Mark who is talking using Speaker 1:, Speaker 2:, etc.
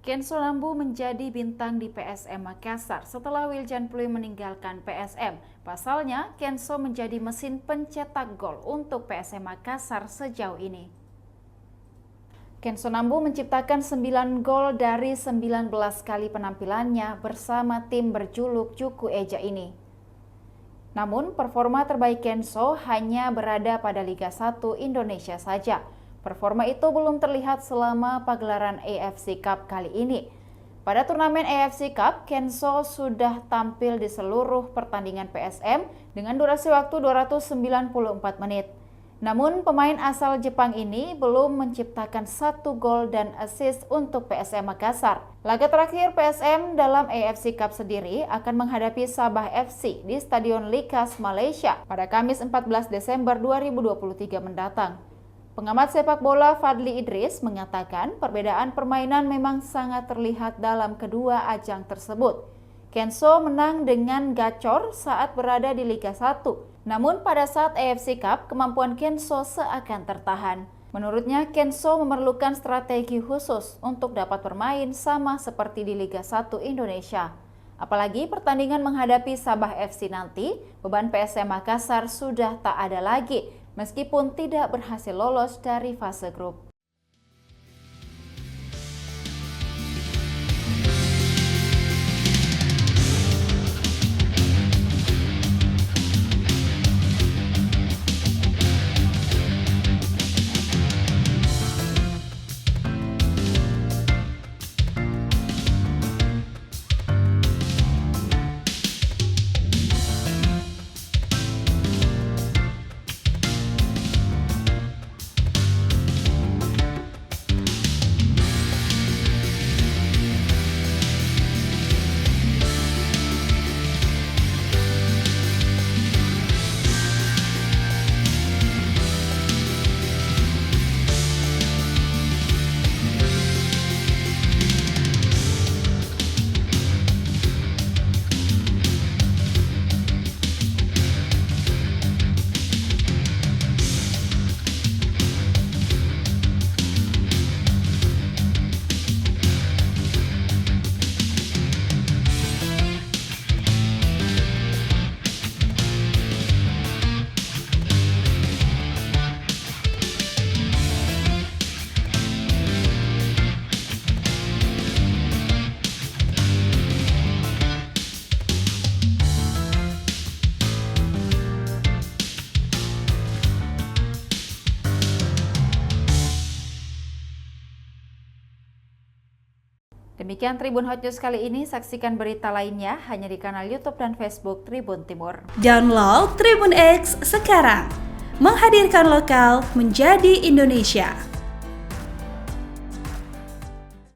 Speaker 1: Kenso Nambu menjadi bintang di PSM Makassar setelah Wiljan Pluy meninggalkan PSM. Pasalnya, Kenso menjadi mesin pencetak gol untuk PSM Makassar sejauh ini. Kenso Nambu menciptakan 9 gol dari 19 kali penampilannya bersama tim berjuluk Juku Eja ini. Namun, performa terbaik Kenso hanya berada pada Liga 1 Indonesia saja. Performa itu belum terlihat selama pagelaran AFC Cup kali ini. Pada turnamen AFC Cup, Kenso sudah tampil di seluruh pertandingan PSM dengan durasi waktu 294 menit. Namun, pemain asal Jepang ini belum menciptakan 1 gol dan assist untuk PSM Makassar. Laga terakhir PSM dalam AFC Cup sendiri akan menghadapi Sabah FC di Stadion Likas, Malaysia pada Kamis 14 Desember 2023 mendatang. Pengamat sepak bola Fadli Idris mengatakan perbedaan permainan memang sangat terlihat dalam kedua ajang tersebut. Kenso menang dengan gacor saat berada di Liga 1. Namun pada saat AFC Cup, kemampuan Kenso seakan tertahan. Menurutnya, Kenso memerlukan strategi khusus untuk dapat bermain sama seperti di Liga 1 Indonesia. Apalagi pertandingan menghadapi Sabah FC nanti, beban PSM Makassar sudah tak ada lagi, meskipun tidak berhasil lolos dari fase grup. Demikian Tribun Hot News kali ini, saksikan berita lainnya hanya di kanal YouTube dan Facebook Tribun Timur.
Speaker 2: Download Tribun X sekarang, menghadirkan lokal menjadi Indonesia.